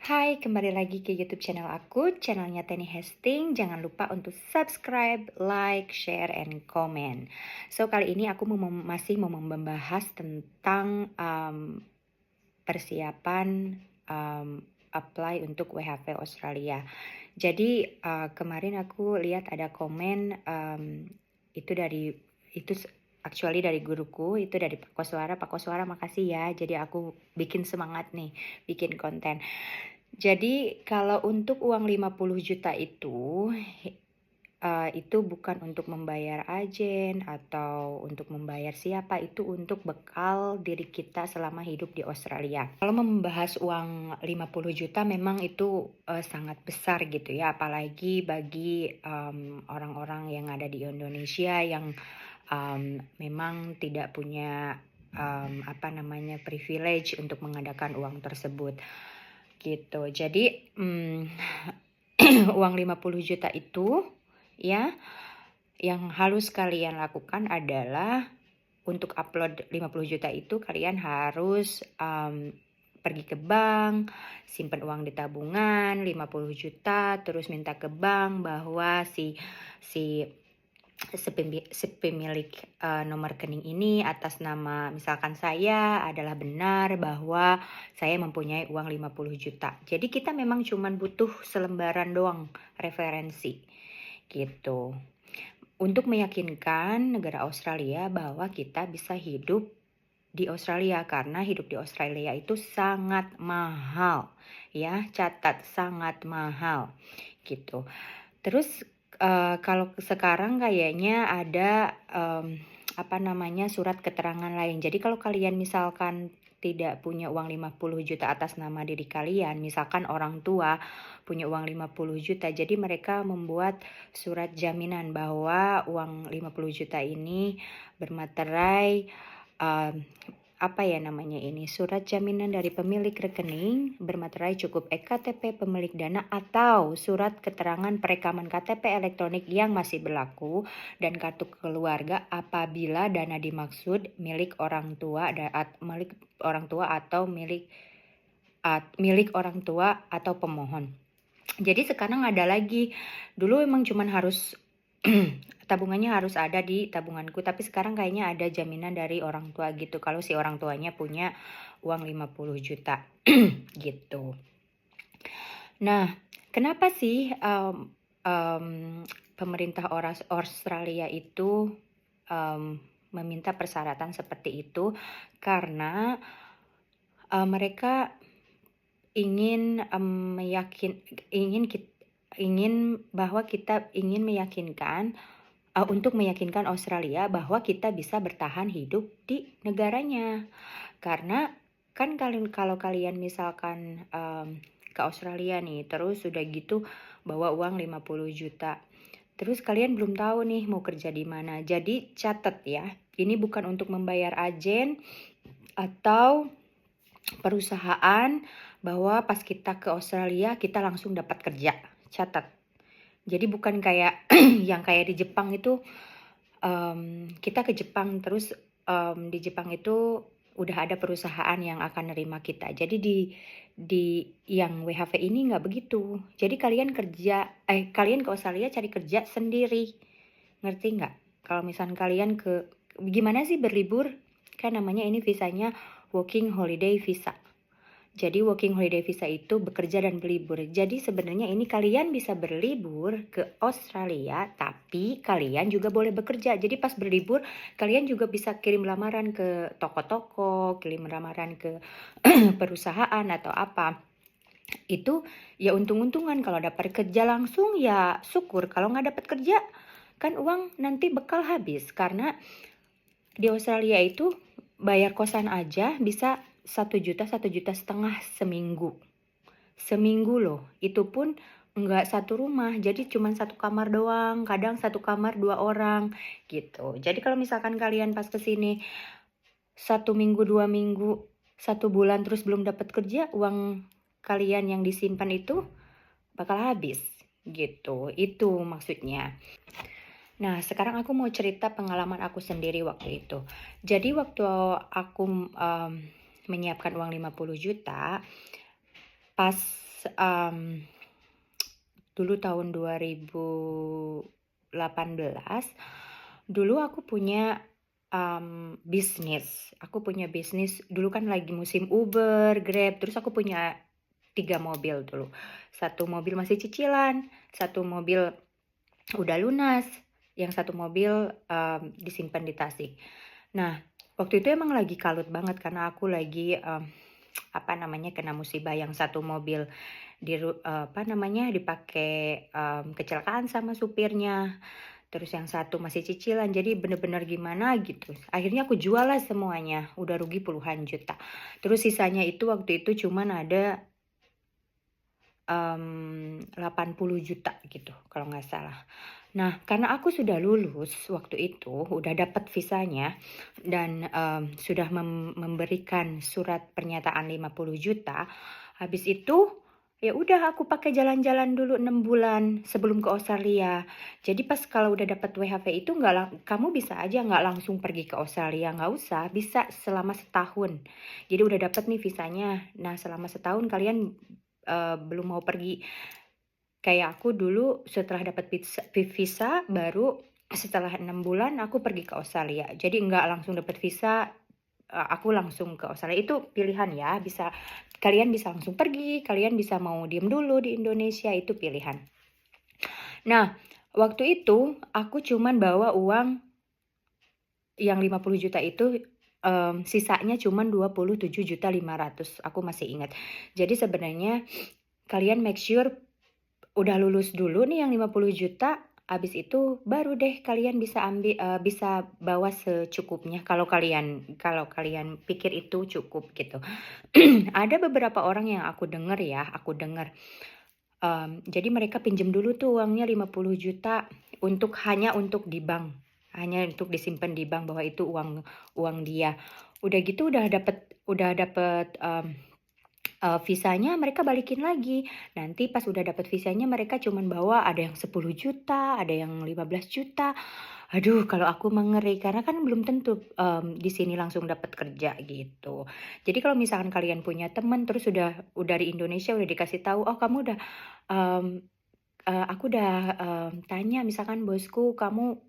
Hai, kembali lagi ke YouTube channel aku, channelnya Tenny Hastings. Jangan lupa untuk subscribe, like, share, and comment. So, kali ini aku masih mau membahas tentang persiapan um, apply untuk WHV Australia. Jadi, kemarin aku lihat ada komen itu actually dari guruku, itu dari Pak Koswara. Pak Koswara makasih ya, jadi aku bikin semangat nih, bikin konten. Jadi kalau untuk uang 50 juta itu bukan untuk membayar agen atau untuk membayar siapa, itu untuk bekal diri kita selama hidup di Australia. Kalau membahas uang 50 juta memang itu sangat besar gitu ya, apalagi bagi orang-orang yang ada di Indonesia yang memang tidak punya privilege untuk mengadakan uang tersebut gitu. Jadi uang 50 juta itu ya, yang harus kalian lakukan adalah untuk upload 50 juta itu kalian harus pergi ke bank, simpan uang di tabungan 50 juta, terus minta ke bank bahwa si pemilik nomor rekening ini atas nama misalkan saya adalah benar bahwa saya mempunyai uang 50 juta. Jadi kita memang cuma butuh selembaran doang referensi gitu. Untuk meyakinkan negara Australia bahwa kita bisa hidup di Australia, karena hidup di Australia itu sangat mahal. Ya, catat sangat mahal gitu. Terus kalau sekarang kayaknya ada surat keterangan lain. Jadi kalau kalian misalkan tidak punya uang 50 juta atas nama diri kalian, misalkan orang tua punya uang 50 juta, jadi mereka membuat surat jaminan bahwa uang 50 juta ini bermaterai surat jaminan dari pemilik rekening bermaterai cukup ektp pemilik dana atau surat keterangan perekaman KTP elektronik yang masih berlaku dan kartu keluarga apabila dana dimaksud milik orang tua atau milik orang tua atau pemohon. Jadi sekarang ada lagi, dulu emang cuman harus tabungannya harus ada di tabunganku, tapi sekarang kayaknya ada jaminan dari orang tua gitu kalau si orang tuanya punya uang 50 juta gitu. Nah, kenapa sih pemerintah Australia itu meminta persyaratan seperti itu? Karena mereka ingin meyakinkan untuk meyakinkan Australia bahwa kita bisa bertahan hidup di negaranya. Karena kan kalau kalian misalkan ke Australia nih, terus udah gitu bawa uang 50 juta. Terus kalian belum tahu nih mau kerja di mana. Jadi catat ya, ini bukan untuk membayar agen atau perusahaan bahwa pas kita ke Australia kita langsung dapat kerja. Catat. Jadi bukan kayak yang kayak di Jepang itu kita ke Jepang terus di Jepang itu udah ada perusahaan yang akan nerima kita. Jadi di yang WHV ini nggak begitu. Jadi kalian ke Australia cari kerja sendiri. Ngerti nggak? Kalau misalnya kalian gimana sih berlibur? Kan namanya ini visanya working holiday visa. Jadi working holiday visa itu bekerja dan berlibur. Jadi sebenarnya ini kalian bisa berlibur ke Australia, tapi kalian juga boleh bekerja. Jadi pas berlibur, kalian juga bisa kirim lamaran ke toko-toko, kirim lamaran ke perusahaan atau apa. Itu ya untung-untungan, kalau dapat kerja langsung ya syukur. Kalau nggak dapat kerja, kan uang nanti bekal habis. Karena di Australia itu bayar kosan aja bisa 1,5 juta seminggu loh. Itu pun enggak satu rumah, jadi cuma satu kamar doang, kadang satu kamar 2 orang gitu. Jadi kalau misalkan kalian pas kesini 1 minggu, 2 minggu, 1 bulan terus belum dapat kerja, uang kalian yang disimpan itu bakal habis gitu. Itu maksudnya. Nah, sekarang aku mau cerita pengalaman aku sendiri waktu itu. Jadi waktu aku menyiapkan uang 50 juta, pas dulu tahun 2018, dulu aku punya bisnis. Aku punya bisnis, dulu kan lagi musim Uber, Grab, terus aku punya 3 mobil dulu. 1 mobil masih cicilan, 1 mobil udah lunas, yang 1 mobil disimpan di Tasik. Nah, waktu itu emang lagi kalut banget karena aku lagi kena musibah. Yang 1 mobil dipakai kecelakaan sama supirnya. Terus yang 1 masih cicilan, jadi bener-bener gimana gitu. Akhirnya aku jual lah semuanya, udah rugi puluhan juta. Terus sisanya itu waktu itu cuman ada 80 juta gitu kalau nggak salah. Nah, karena aku sudah lulus waktu itu, udah dapat visanya dan sudah memberikan surat pernyataan 50 juta, habis itu ya udah aku pakai jalan-jalan dulu 6 bulan sebelum ke Australia. Jadi pas kalau udah dapat WHV itu kamu bisa aja nggak langsung pergi ke Australia, nggak usah, bisa selama setahun. Jadi udah dapat nih visanya. Nah, selama setahun kalian belum mau pergi. Kayak aku dulu setelah dapat visa baru setelah 6 bulan aku pergi ke Australia. Jadi nggak langsung dapat visa, aku langsung ke Australia. Itu pilihan ya, kalian bisa langsung pergi, kalian bisa mau diem dulu di Indonesia, itu pilihan. Nah, waktu itu aku cuman bawa uang yang 50 juta itu, sisanya cuman 27.500.000, aku masih ingat. Jadi sebenarnya kalian make sure udah lulus dulu nih yang 50 juta, habis itu baru deh kalian bisa bawa secukupnya kalau kalian pikir itu cukup gitu. Ada beberapa orang yang aku dengar, jadi mereka pinjam dulu tuh uangnya 50 juta hanya untuk di bank, hanya untuk disimpan di bank bahwa itu uang dia. Udah gitu udah dapet visanya mereka balikin lagi. Nanti pas udah dapat visanya mereka cuman bawa ada yang 10 juta, ada yang 15 juta. Aduh, kalau aku mengeri karena kan belum tentu di sini langsung dapat kerja gitu. Jadi kalau misalkan kalian punya teman terus udah dari Indonesia udah dikasih tahu, "Oh, kamu udah aku udah tanya misalkan bosku kamu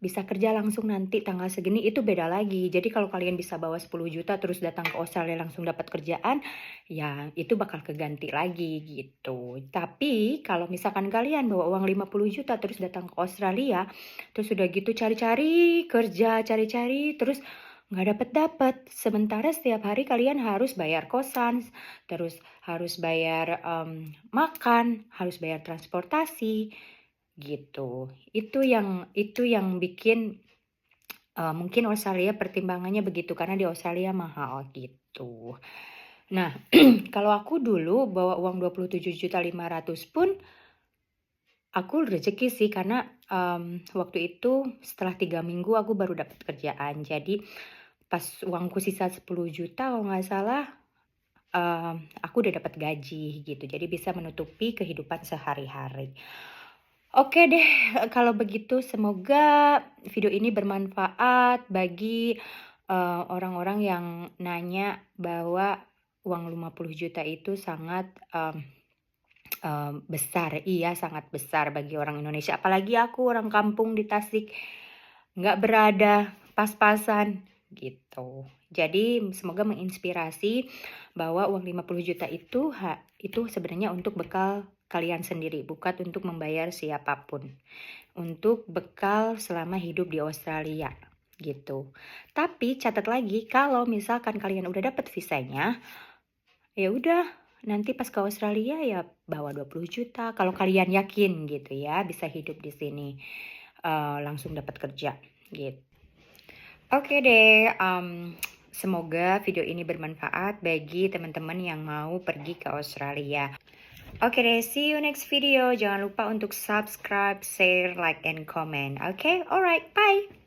bisa kerja langsung nanti tanggal segini," itu beda lagi. Jadi kalau kalian bisa bawa 10 juta terus datang ke Australia langsung dapat kerjaan, ya itu bakal keganti lagi gitu. Tapi kalau misalkan kalian bawa uang 50 juta terus datang ke Australia, terus udah gitu cari-cari kerja, cari-cari terus nggak dapet-dapet. Sementara setiap hari kalian harus bayar kosan, terus harus bayar makan, harus bayar transportasi gitu. Itu yang bikin mungkin Australia pertimbangannya begitu karena di Australia mahal gitu. Nah, kalau aku dulu bawa uang 27.500.000 pun aku rezeki sih karena waktu itu setelah 3 minggu aku baru dapat kerjaan. Jadi pas uangku sisa 10 juta kalau nggak salah aku udah dapat gaji gitu. Jadi bisa menutupi kehidupan sehari-hari. Oke deh, kalau begitu semoga video ini bermanfaat bagi orang-orang yang nanya bahwa uang 50 juta itu sangat besar. Iya, sangat besar bagi orang Indonesia. Apalagi aku orang kampung di Tasik, nggak berada pas-pasan gitu. Jadi semoga menginspirasi bahwa uang 50 juta itu sebenarnya untuk bekal kalian sendiri, bukan untuk membayar siapapun. Untuk bekal selama hidup di Australia gitu. Tapi catat lagi kalau misalkan kalian udah dapat visanya, ya udah nanti pas ke Australia ya bawa 20 juta kalau kalian yakin gitu ya bisa hidup di sini langsung dapat kerja gitu. Oke deh, semoga video ini bermanfaat bagi teman-teman yang mau pergi ke Australia. Oke deh, see you next video. Jangan lupa untuk subscribe, share, like, and comment. Okay, alright, bye.